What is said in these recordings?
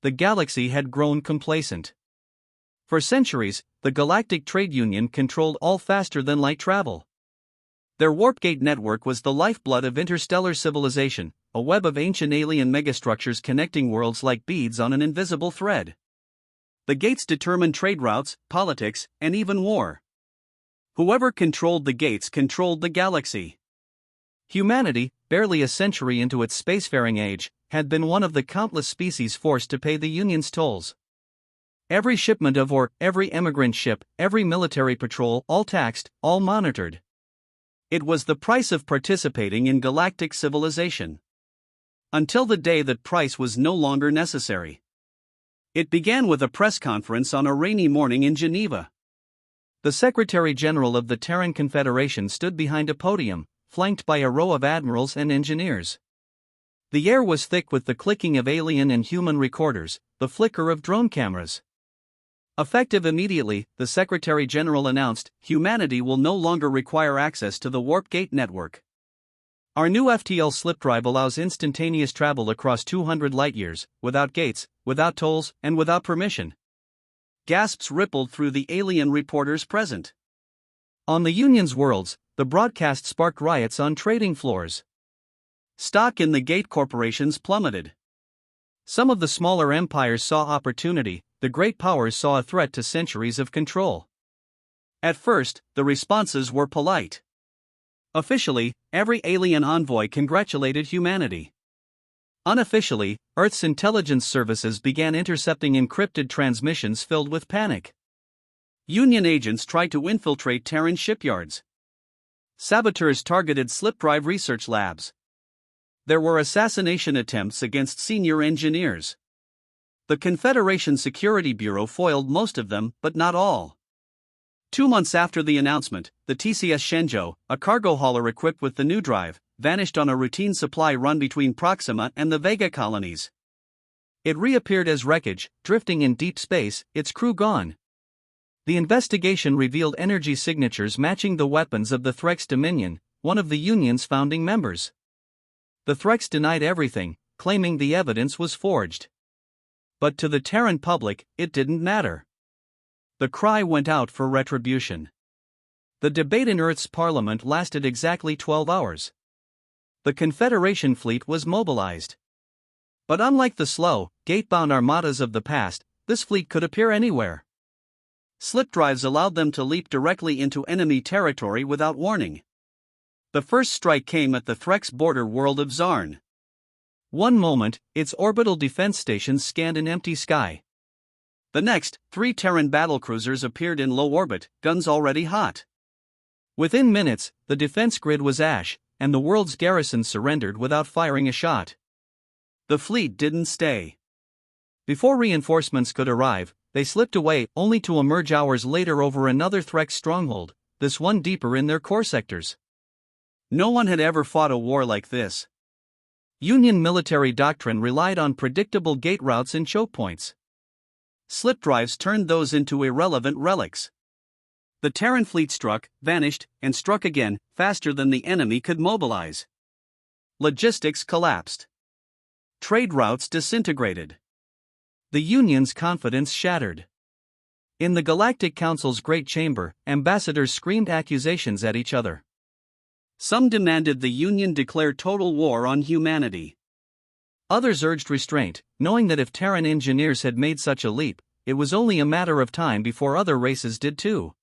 the galaxy had grown complacent. For centuries, the Galactic Trade Union controlled all faster-than-light travel. Their warp-gate network was the lifeblood of interstellar civilization, a web of ancient alien megastructures connecting worlds like beads on an invisible thread. The gates determined trade routes, politics, and even war. Whoever controlled the gates controlled the galaxy. Humanity, barely a century into its spacefaring age, had been one of the countless species forced to pay the Union's tolls. Every shipment of ore, every emigrant ship, every military patrol, all taxed, all monitored. It was the price of participating in galactic civilization. Until the day that price was no longer necessary. It began with a press conference on a rainy morning in Geneva. The Secretary General of the Terran Confederation stood behind a podium, flanked by a row of admirals and engineers. The air was thick with the clicking of alien and human recorders, the flicker of drone cameras. Effective immediately, the Secretary General announced, humanity will no longer require access to the Warp Gate network. Our new FTL slip drive allows instantaneous travel across 200 light-years, without gates, without tolls, and without permission. Gasps rippled through the alien reporters present. On the Union's worlds, the broadcast sparked riots on trading floors. Stock in the Gate corporations plummeted. Some of the smaller empires saw opportunity, the great powers saw a threat to centuries of control. At first, the responses were polite. Officially, every alien envoy congratulated humanity. Unofficially, Earth's intelligence services began intercepting encrypted transmissions filled with panic. Union agents tried to infiltrate Terran shipyards. Saboteurs targeted slip drive research labs. There were assassination attempts against senior engineers. The Confederation Security Bureau foiled most of them, but not all. 2 months after the announcement, the TCS Shenzhou, a cargo hauler equipped with the new drive, vanished on a routine supply run between Proxima and the Vega colonies. It reappeared as wreckage, drifting in deep space, its crew gone. The investigation revealed energy signatures matching the weapons of the Threx Dominion, one of the Union's founding members. The Threx denied everything, claiming the evidence was forged. But to the Terran public, it didn't matter. The cry went out for retribution. The debate in Earth's parliament lasted exactly 12 hours. The Confederation fleet was mobilized. But unlike the slow, gate-bound armadas of the past, this fleet could appear anywhere. Slip drives allowed them to leap directly into enemy territory without warning. The first strike came at the Threx border world of Zarn. One moment, its orbital defense stations scanned an empty sky. The next, 3 Terran battlecruisers appeared in low orbit, guns already hot. Within minutes, the defense grid was ash, and the world's garrison surrendered without firing a shot. The fleet didn't stay. Before reinforcements could arrive, they slipped away, only to emerge hours later over another Threx stronghold, this one deeper in their core sectors. No one had ever fought a war like this. Union military doctrine relied on predictable gate routes and choke points. Slip drives turned those into irrelevant relics. The Terran fleet struck, vanished, and struck again, faster than the enemy could mobilize. Logistics collapsed. Trade routes disintegrated. The Union's confidence shattered. In the Galactic Council's Great Chamber, ambassadors screamed accusations at each other. Some demanded the Union declare total war on humanity. Others urged restraint, knowing that if Terran engineers had made such a leap, it was only a matter of time before other races did too.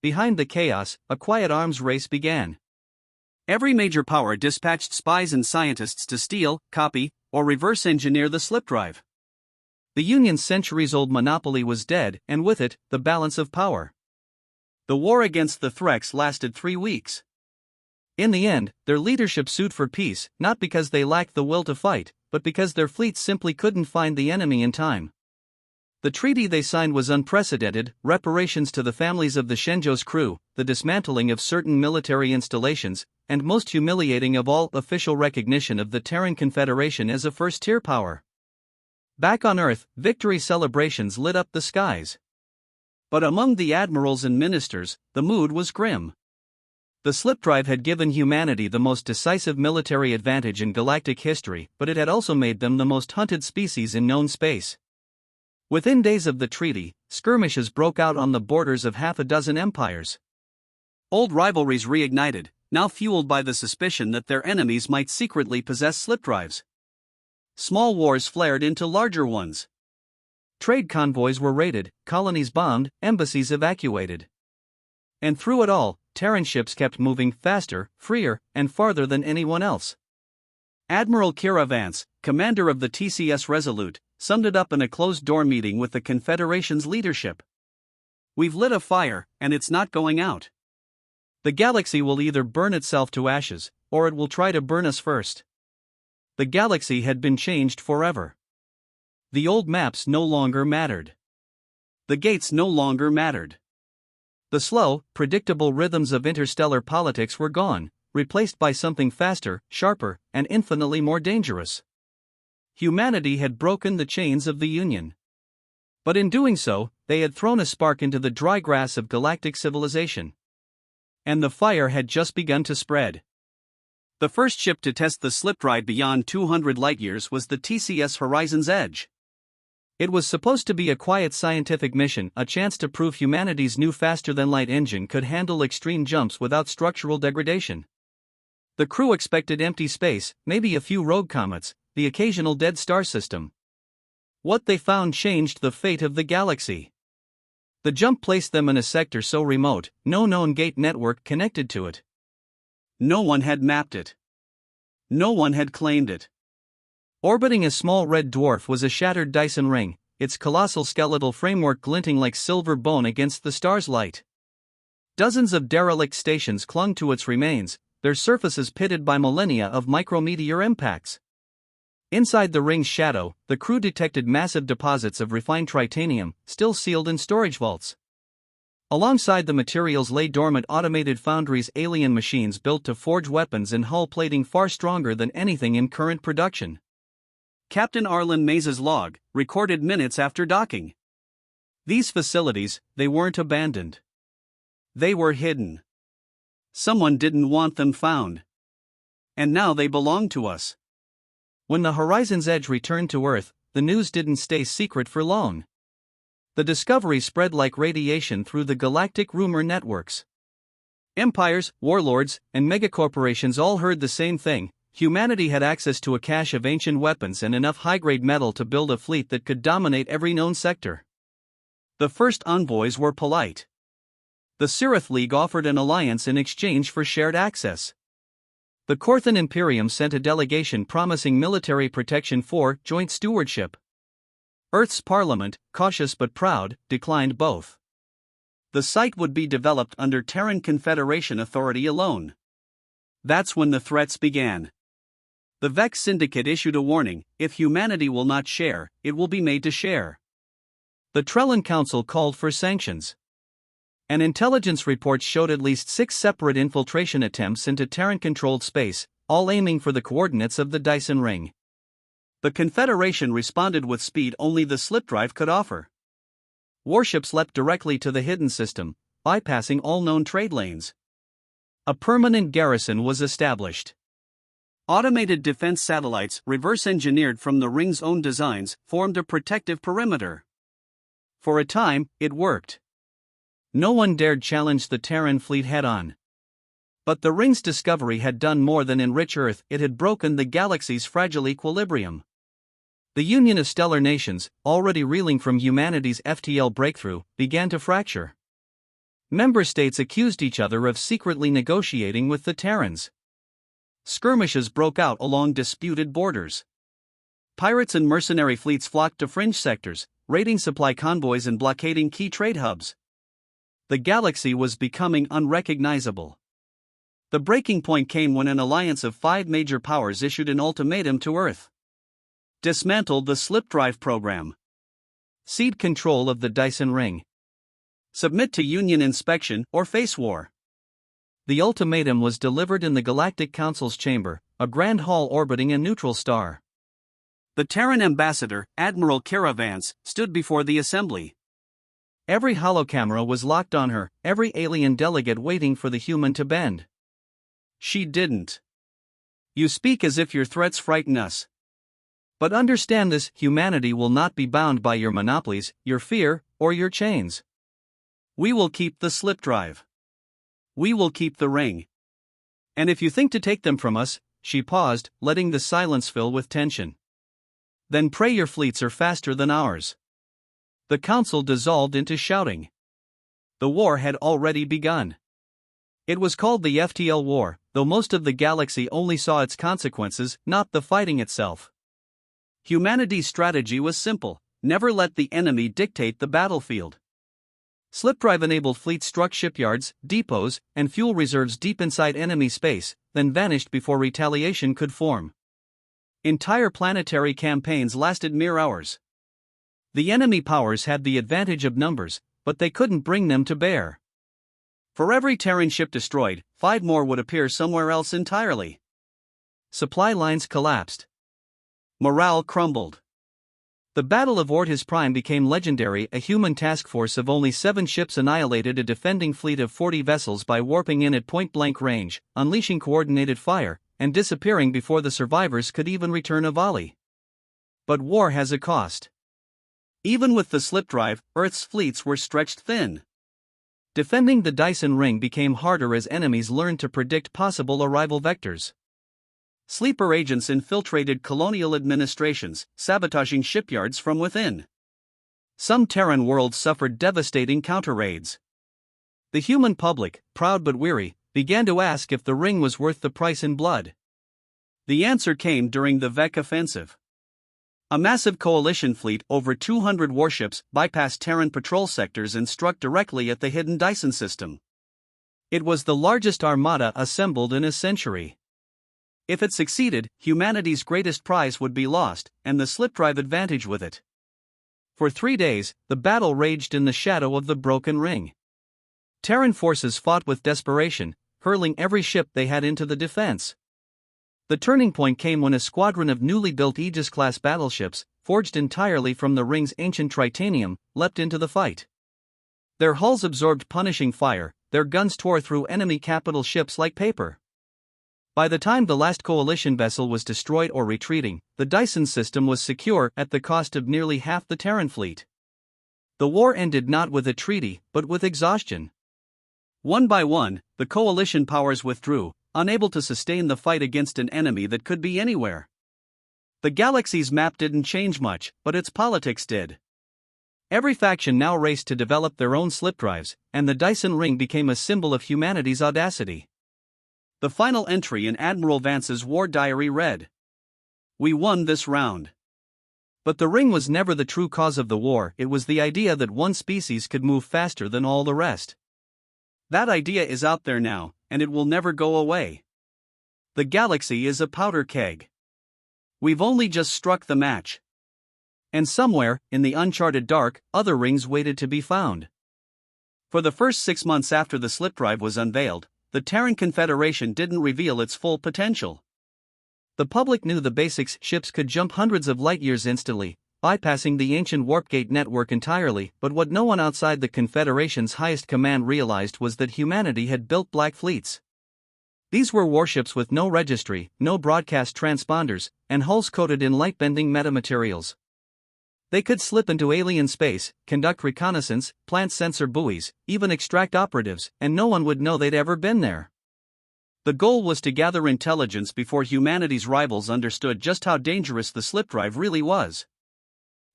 Behind the chaos, a quiet arms race began. Every major power dispatched spies and scientists to steal, copy, or reverse engineer the slip drive. The Union's centuries-old monopoly was dead, and with it, the balance of power. The war against the Threx lasted 3 weeks. In the end, their leadership sued for peace, not because they lacked the will to fight, but because their fleets simply couldn't find the enemy in time. The treaty they signed was unprecedented: reparations to the families of the Shenzhou's crew, the dismantling of certain military installations, and most humiliating of all, official recognition of the Terran Confederation as a first-tier power. Back on Earth, victory celebrations lit up the skies. But among the admirals and ministers, the mood was grim. The slip drive had given humanity the most decisive military advantage in galactic history, but it had also made them the most hunted species in known space. Within days of the treaty, skirmishes broke out on the borders of half a dozen empires. Old rivalries reignited, now fueled by the suspicion that their enemies might secretly possess slip drives. Small wars flared into larger ones. Trade convoys were raided, colonies bombed, embassies evacuated. And through it all, Terran ships kept moving faster, freer, and farther than anyone else. Admiral Kira Vance, commander of the TCS Resolute, summed it up in a closed-door meeting with the Confederation's leadership. "We've lit a fire, and it's not going out. The galaxy will either burn itself to ashes, or it will try to burn us first." The galaxy had been changed forever. The old maps no longer mattered. The gates no longer mattered. The slow, predictable rhythms of interstellar politics were gone, replaced by something faster, sharper, and infinitely more dangerous. Humanity had broken the chains of the Union. But in doing so, they had thrown a spark into the dry grass of galactic civilization. And the fire had just begun to spread. The first ship to test the slip drive beyond 200 light-years was the TCS Horizon's Edge. It was supposed to be a quiet scientific mission, a chance to prove humanity's new faster-than-light engine could handle extreme jumps without structural degradation. The crew expected empty space, maybe a few rogue comets, the occasional dead star system. What they found changed the fate of the galaxy. The jump placed them in a sector so remote, no known gate network connected to it. No one had mapped it. No one had claimed it. Orbiting a small red dwarf was a shattered Dyson ring, its colossal skeletal framework glinting like silver bone against the star's light. Dozens of derelict stations clung to its remains, their surfaces pitted by millennia of micrometeor impacts. Inside the ring's shadow, the crew detected massive deposits of refined tritanium, still sealed in storage vaults. Alongside the materials lay dormant automated foundries, alien machines built to forge weapons and hull plating far stronger than anything in current production. Captain Arlen Maze's log, recorded minutes after docking. These facilities, they weren't abandoned. They were hidden. Someone didn't want them found. And now they belong to us. When the Horizon's Edge returned to Earth, the news didn't stay secret for long. The discovery spread like radiation through the galactic rumor networks. Empires, warlords, and megacorporations all heard the same thing: humanity had access to a cache of ancient weapons and enough high-grade metal to build a fleet that could dominate every known sector. The first envoys were polite. The Sirith League offered an alliance in exchange for shared access. The Korthan Imperium sent a delegation promising military protection for joint stewardship. Earth's parliament, cautious but proud, declined both. The site would be developed under Terran Confederation authority alone. That's when the threats began. The Vex Syndicate issued a warning: if humanity will not share, it will be made to share. The Trellan Council called for sanctions. An intelligence report showed at least 6 separate infiltration attempts into Terran-controlled space, all aiming for the coordinates of the Dyson Ring. The Confederation responded with speed only the slip drive could offer. Warships leapt directly to the hidden system, bypassing all known trade lanes. A permanent garrison was established. Automated defense satellites, reverse-engineered from the Ring's own designs, formed a protective perimeter. For a time, it worked. No one dared challenge the Terran fleet head-on. But the Ring's discovery had done more than enrich Earth, it had broken the galaxy's fragile equilibrium. The Union of Stellar Nations, already reeling from humanity's FTL breakthrough, began to fracture. Member states accused each other of secretly negotiating with the Terrans. Skirmishes broke out along disputed borders. Pirates and mercenary fleets flocked to fringe sectors, raiding supply convoys and blockading key trade hubs. The galaxy was becoming unrecognizable. The breaking point came when an alliance of 5 major powers issued an ultimatum to Earth. Dismantle the slip drive program. Cede control of the Dyson Ring. Submit to Union inspection or face war. The ultimatum was delivered in the Galactic Council's chamber, a grand hall orbiting a neutral star. The Terran ambassador, Admiral Kira Vance, stood before the assembly. Every holocamera was locked on her, every alien delegate waiting for the human to bend. She didn't. You speak as if your threats frighten us. But understand this: humanity will not be bound by your monopolies, your fear, or your chains. We will keep the slip drive. We will keep the ring. And if you think to take them from us, she paused, letting the silence fill with tension. Then pray your fleets are faster than ours. The council dissolved into shouting. The war had already begun. It was called the FTL War, though most of the galaxy only saw its consequences, not the fighting itself. Humanity's strategy was simple: never let the enemy dictate the battlefield. Slipdrive-enabled fleets struck shipyards, depots, and fuel reserves deep inside enemy space, then vanished before retaliation could form. Entire planetary campaigns lasted mere hours. The enemy powers had the advantage of numbers, but they couldn't bring them to bear. For every Terran ship destroyed, 5 more would appear somewhere else entirely. Supply lines collapsed. Morale crumbled. The Battle of Ortis Prime became legendary. A human task force of only 7 ships annihilated a defending fleet of 40 vessels by warping in at point-blank range, unleashing coordinated fire, and disappearing before the survivors could even return a volley. But war has a cost. Even with the slip drive, Earth's fleets were stretched thin. Defending the Dyson Ring became harder as enemies learned to predict possible arrival vectors. Sleeper agents infiltrated colonial administrations, sabotaging shipyards from within. Some Terran worlds suffered devastating counter-raids. The human public, proud but weary, began to ask if the ring was worth the price in blood. The answer came during the Vec Offensive. A massive coalition fleet, over 200 warships, bypassed Terran patrol sectors and struck directly at the hidden Dyson system. It was the largest armada assembled in a century. If it succeeded, humanity's greatest prize would be lost, and the slipdrive advantage with it. For 3 days, the battle raged in the shadow of the broken ring. Terran forces fought with desperation, hurling every ship they had into the defense. The turning point came when a squadron of newly built Aegis-class battleships, forged entirely from the ring's ancient tritanium, leapt into the fight. Their hulls absorbed punishing fire, their guns tore through enemy capital ships like paper. By the time the last coalition vessel was destroyed or retreating, the Dyson system was secure at the cost of nearly half the Terran fleet. The war ended not with a treaty, but with exhaustion. One by one, the coalition powers withdrew, unable to sustain the fight against an enemy that could be anywhere. The galaxy's map didn't change much, but its politics did. Every faction now raced to develop their own slipdrives, and the Dyson Ring became a symbol of humanity's audacity. The final entry in Admiral Vance's war diary read: "We won this round." But the ring was never the true cause of the war. It was the idea that one species could move faster than all the rest. That idea is out there now, and it will never go away. The galaxy is a powder keg. We've only just struck the match. And somewhere, in the uncharted dark, other rings waited to be found. For the first 6 months after the slipdrive was unveiled, the Terran Confederation didn't reveal its full potential. The public knew the basics: ships could jump hundreds of light-years instantly, bypassing the ancient warpgate network entirely, but what no one outside the Confederation's highest command realized was that humanity had built black fleets. These were warships with no registry, no broadcast transponders, and hulls coated in light-bending metamaterials. They could slip into alien space, conduct reconnaissance, plant sensor buoys, even extract operatives, and no one would know they'd ever been there. The goal was to gather intelligence before humanity's rivals understood just how dangerous the slipdrive really was.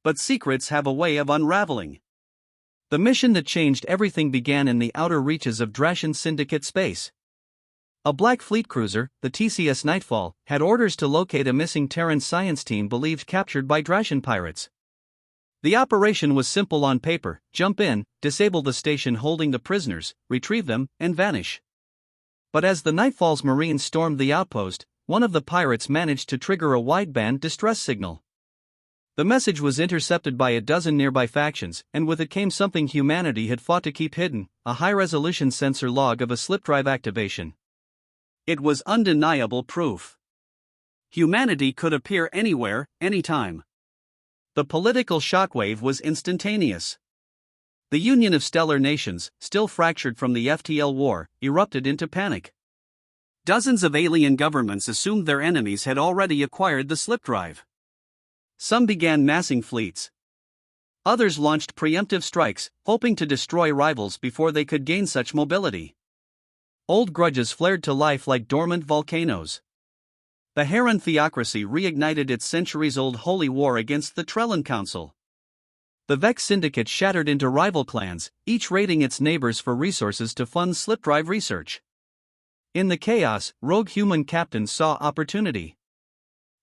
But secrets have a way of unraveling. The mission that changed everything began in the outer reaches of Drashan Syndicate space. A Black Fleet cruiser, the TCS Nightfall, had orders to locate a missing Terran science team believed captured by Drashan pirates. The operation was simple on paper: jump in, disable the station holding the prisoners, retrieve them, and vanish. But as the Nightfall's Marines stormed the outpost, one of the pirates managed to trigger a wideband distress signal. The message was intercepted by a dozen nearby factions, and with it came something humanity had fought to keep hidden: a high-resolution sensor log of a slipdrive activation. It was undeniable proof. Humanity could appear anywhere, anytime. The political shockwave was instantaneous. The Union of Stellar Nations, still fractured from the FTL War, erupted into panic. Dozens of alien governments assumed their enemies had already acquired the slip drive. Some began massing fleets. Others launched preemptive strikes, hoping to destroy rivals before they could gain such mobility. Old grudges flared to life like dormant volcanoes. The Heron theocracy reignited its centuries-old holy war against the Trellin Council. The Vex Syndicate shattered into rival clans, each raiding its neighbors for resources to fund slip drive research. In the chaos, rogue human captains saw opportunity.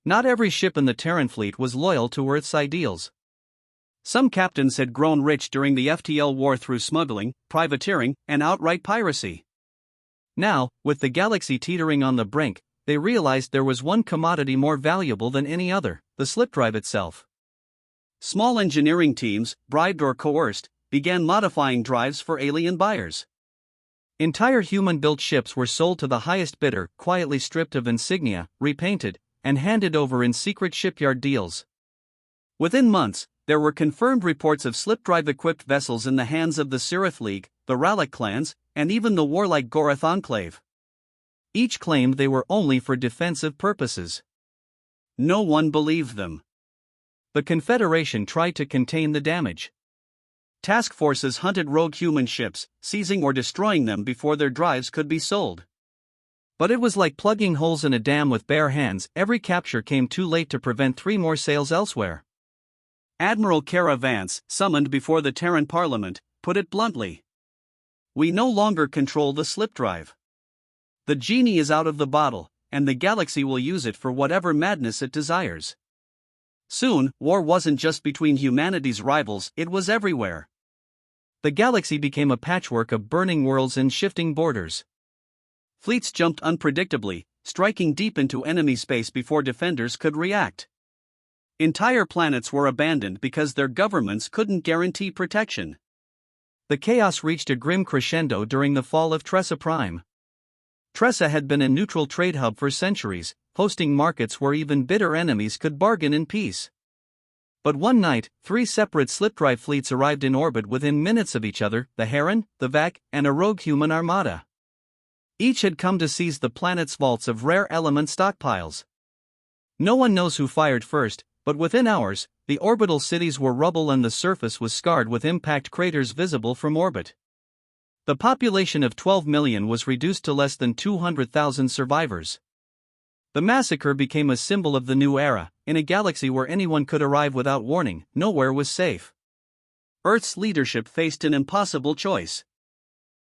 Not every ship in the Terran fleet was loyal to Earth's ideals. Some captains had grown rich during the FTL war through smuggling, privateering, and outright piracy. Now, with the galaxy teetering on the brink, they realized there was one commodity more valuable than any other: the slip drive itself. Small engineering teams, bribed or coerced, began modifying drives for alien buyers. Entire human-built ships were sold to the highest bidder, quietly stripped of insignia, repainted, and handed over in secret shipyard deals. Within months, there were confirmed reports of slip drive-equipped vessels in the hands of the Sirith League, the Rallic clans, and even the warlike Gorath Enclave. Each claimed they were only for defensive purposes. No one believed them. The Confederation tried to contain the damage. Task forces hunted rogue human ships, seizing or destroying them before their drives could be sold. But it was like plugging holes in a dam with bare hands. Every capture came too late to prevent 3 more sales elsewhere. Admiral Kara Vance, summoned before the Terran Parliament, put it bluntly. "We no longer control the slip drive. The genie is out of the bottle, and the galaxy will use it for whatever madness it desires." Soon, war wasn't just between humanity's rivals, it was everywhere. The galaxy became a patchwork of burning worlds and shifting borders. Fleets jumped unpredictably, striking deep into enemy space before defenders could react. Entire planets were abandoned because their governments couldn't guarantee protection. The chaos reached a grim crescendo during the fall of Tressa Prime. Tressa had been a neutral trade hub for centuries, hosting markets where even bitter enemies could bargain in peace. But one night, 3 separate slip drive fleets arrived in orbit within minutes of each other: the Heron, the Vac, and a rogue human armada. Each had come to seize the planet's vaults of rare element stockpiles. No one knows who fired first, but within hours, the orbital cities were rubble and the surface was scarred with impact craters visible from orbit. The population of 12 million was reduced to less than 200,000 survivors. The massacre became a symbol of the new era. In a galaxy where anyone could arrive without warning, nowhere was safe. Earth's leadership faced an impossible choice.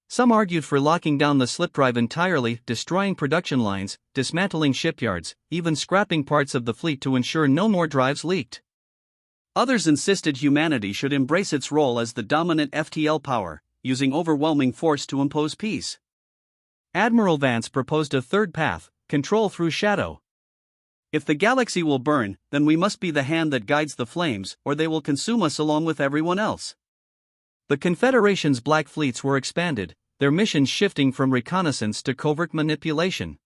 Some argued for locking down the slip drive entirely, destroying production lines, dismantling shipyards, even scrapping parts of the fleet to ensure no more drives leaked. Others insisted humanity should embrace its role as the dominant FTL power, using overwhelming force to impose peace. Admiral Vance proposed a third path: control through shadow. If the galaxy will burn, then we must be the hand that guides the flames, or they will consume us along with everyone else. The Confederation's black fleets were expanded, their missions shifting from reconnaissance to covert manipulation.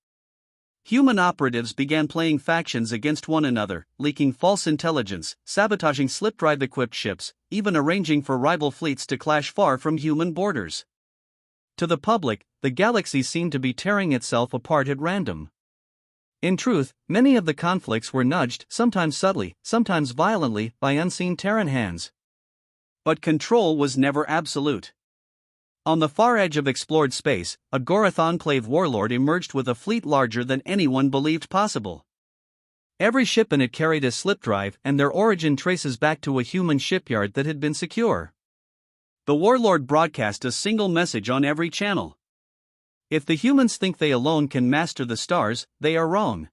Human operatives began playing factions against one another, leaking false intelligence, sabotaging slip drive-equipped ships, even arranging for rival fleets to clash far from human borders. To the public, the galaxy seemed to be tearing itself apart at random. In truth, many of the conflicts were nudged, sometimes subtly, sometimes violently, by unseen Terran hands. But control was never absolute. On the far edge of explored space, a Gorath Enclave warlord emerged with a fleet larger than anyone believed possible. Every ship in it carried a slip drive, and their origin traces back to a human shipyard that had been secure. The warlord broadcast a single message on every channel: "If the humans think they alone can master the stars, they are wrong.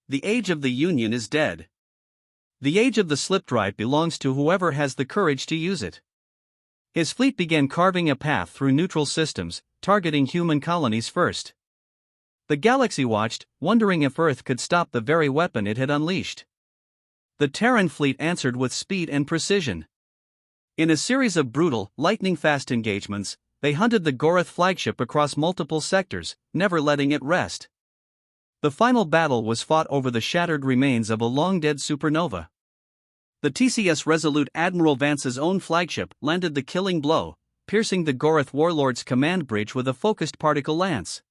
The age of the Union is dead. The age of the slip drive belongs to whoever has the courage to use it." His fleet began carving a path through neutral systems, targeting human colonies first. The galaxy watched, wondering if Earth could stop the very weapon it had unleashed. The Terran fleet answered with speed and precision. In a series of brutal, lightning-fast engagements, they hunted the Gorath flagship across multiple sectors, never letting it rest. The final battle was fought over the shattered remains of a long-dead supernova. The TCS Resolute, Admiral Vance's own flagship, landed the killing blow, piercing the Gorath warlord's command bridge with a focused particle lance.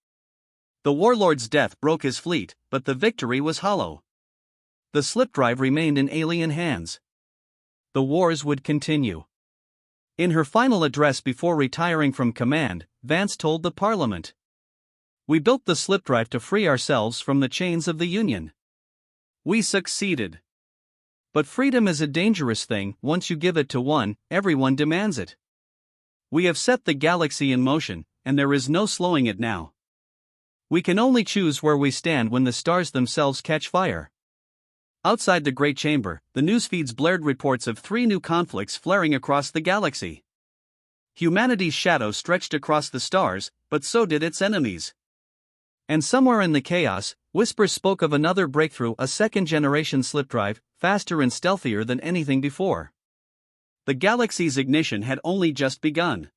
The warlord's death broke his fleet, but the victory was hollow. The slip drive remained in alien hands. The wars would continue. In her final address before retiring from command, Vance told the Parliament, "We built the slip drive to free ourselves from the chains of the Union. We succeeded. But freedom is a dangerous thing. Once you give it to one, everyone demands it. We have set the galaxy in motion, and there is no slowing it now. We can only choose where we stand when the stars themselves catch fire." Outside the Great Chamber, the newsfeeds blared reports of 3 new conflicts flaring across the galaxy. Humanity's shadow stretched across the stars, but so did its enemies. And somewhere in the chaos, whispers spoke of another breakthrough, a second-generation slip drive, faster and stealthier than anything before. The galaxy's ignition had only just begun.